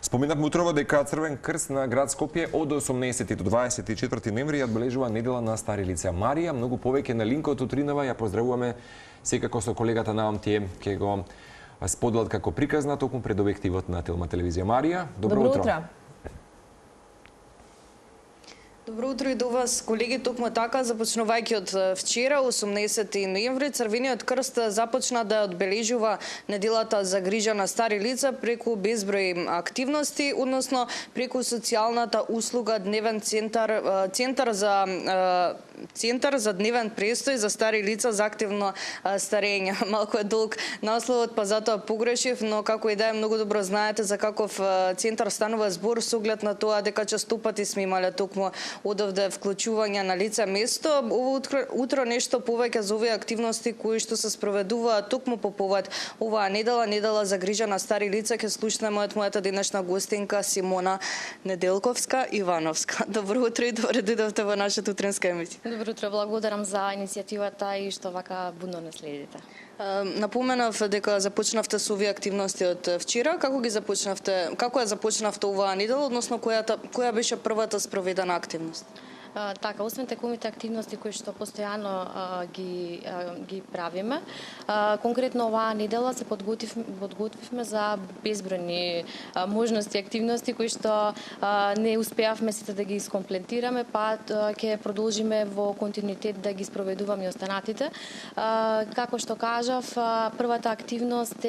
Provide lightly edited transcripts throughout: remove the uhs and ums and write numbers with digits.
Споменавме утрово дека Црвен крст на град Скопје од 18 до 24 ноември одбележува недела на стари лица. Марија, многу повеќе на линкот од Ринава, ја поздравуваме секако со колегата Наам тие ќе го споделат како приказна токму пред објективот на Телма телевизија. Марија, добро утро. Добро утро и до вас, колеги. Токму така, започнувајќи од вчера, 18 ноември, Црвениот крст започна да одбележува неделата за грижа на стари лица преку безброј активности, односно преку социјалната услуга Дневен центар за дневен престој за стари лица за активно старење. Малку е долг насловот, па затоа погрешив, но како и да е, многу добро знаете за каков центар станува збор со оглед на тоа дека често пати сме имале токму одовде вклучување на лице место. Ово утро нешто повеќе за овие активности кои што се спроведуваат токму по повод оваа недела за грижа на стари лица ќе слушнеме од мојата денешна гостинка Симона Неделковска-Ивановска. Добро утро и добре дојдовте во нашата утринска емисија. Добро утро, благодарам за иницијативата и што вака будно не следите. Напоменав дека започнавте со овие активности од вчера. Како ги започнавте? Како ја започнавте оваа недела, односно која беше првата спроведена активност? Така, освен текумите активности кои што постојано ги правиме, конкретно оваа недела се подготвивме за безбројни можности и активности кои што не успеавме сите да ги искомплетираме, па ќе продолжиме во континуитет да ги спроведуваме и останатите. Како што кажав, првата активност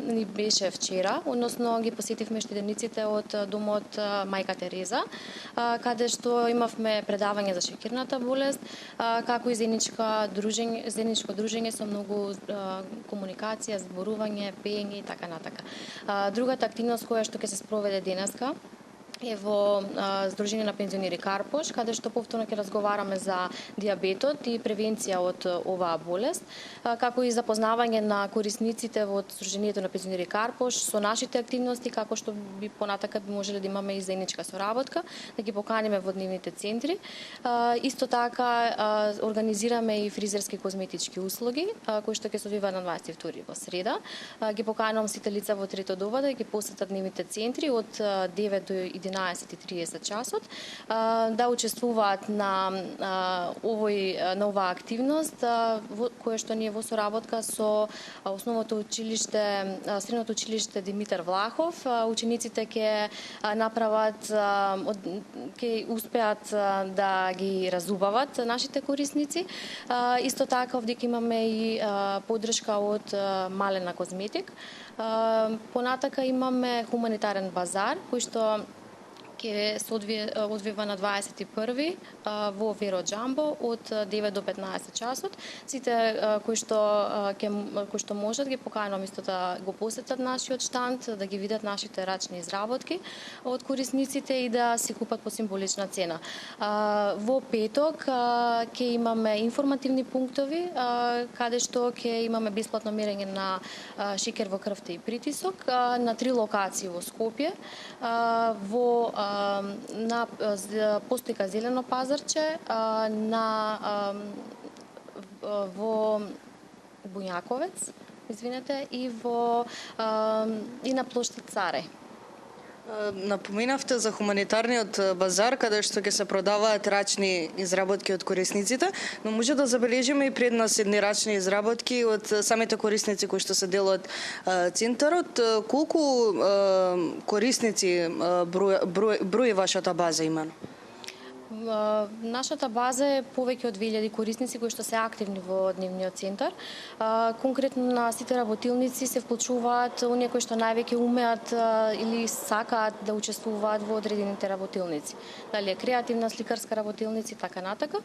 ни беше вчера, односно ги посетивме штедениците од домот Мајка Тереза, каде што имавме предавање за шеќерната болест, како и заедничко дружење со многу комуникација, зборување, пеење и така натака. Другата активност која што ќе се спроведе денеска е во Сдружение на пензионери Карпош, каде што повторно ќе разговараме за дијабетот и превенција од оваа болест, како и запознавање на корисниците во Сдружението на пензионери Карпош со нашите активности, како што би понатака би можеле да имаме и заедничка соработка, да ги поканиме во дневните центри. Исто така организираме и фризерски козметички услуги, кои што ќе се одвива на 22 во среда. Ги поканувам сите лица во трето доба да ги посетат дневните центри од 9 до 11:30 часот, да учествуваат на оваа активност, која што ни е во соработка со основното училиште, средното училиште Димитар Влахов. Учениците ќе направат, ќе успеат да ги разубават нашите корисници. Исто така овде ќе имаме и поддршка од Малена Козметик. Понатака имаме хуманитарен базар кој што ќе се одвива на 21 во Веро Џамбо од 9 до 15 часот. Сите кои што можат ги поканувам исто да го посетат нашиот штанд, да ги видат нашите рачни изработки од корисниците и да си купат по символична цена. Во петок ќе имаме информативни пунктови каде што ќе имаме бесплатно мерење на шеќер во крвта и притисок на 3 локации во Скопје, на постојка Зелено пазарче, во Буњаковец, извинете, и на плошта Царе. Напоменавте за хуманитарниот базар, каде што ќе се продаваат рачни изработки од корисниците, но може да забележиме и пред нас едни рачни изработки од самите корисници кои што се дел од центарот. Колку корисници брои вашата база имено? Нашата база е повеќе од 2000 корисници кои што се активни во дневниот центар. Конкретно на сите работилници се вклучуваат оние кои што највеќе умеат или сакаат да учествуваат во одредените работилници. Дали е креативна, сликарска работилници, така натака.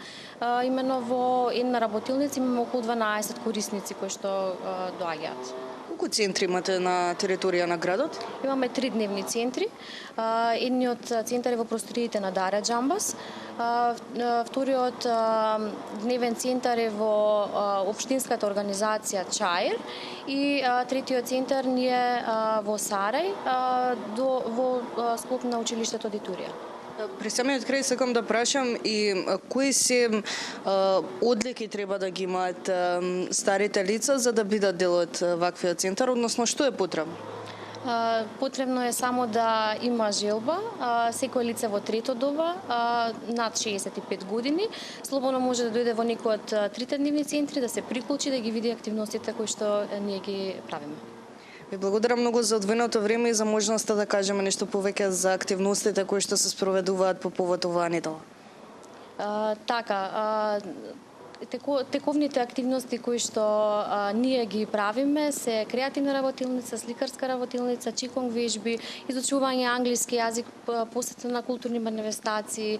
Имено во една работилница имаме околу 12 корисници кои што доаѓаат. Колку центри имате на територија на градот? Имаме 3 дневни центри. Едниот центар е во просториите на Даре Џамбас. Вториот дневен центар е во општинската организација Чаир и третиот центар ни е во Сарај, во склоп на училиштето Дитурија. При самиот крај сакам да прашам и кои се одлики треба да ги имаат старите лица за да бидат дел од ваквиот центар, односно што е потребно? Потребно е само да има желба. Секој лице во трето доба над 65 години слободно може да дојде во некој од трите дневни центри, да се приклучи, да ги види активностите кои што ние ги правиме. Ви благодарам многу за одвоеното време и за можноста да кажеме нешто повеќе за активностите кои што се спроведуваат по повод оваа недела. Тековните активности кои што ние ги правиме се креативна работилница, сликарска работилница, чиконг вежби, изучување англиски јазик, посета на културни манифестации,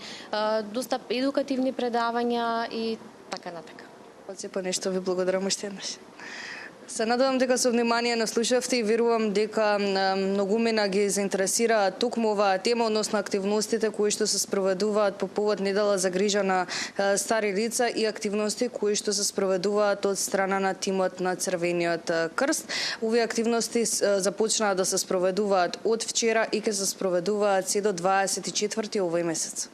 доста едукативни предавања и така натака. Од сепа нешто ви благодарам уште еднаш. Се надевам дека со внимание наслушавте и верувам дека многумина ги заинтересира токму оваа тема, односно активностите кои што се спроведуваат по повод недела за грижа на стари лица и активности кои што се спроведуваат од страна на тимот на Црвениот крст. Овие активности започнаа да се спроведуваат од вчера и ќе се спроведуваат се до 24 овој месец.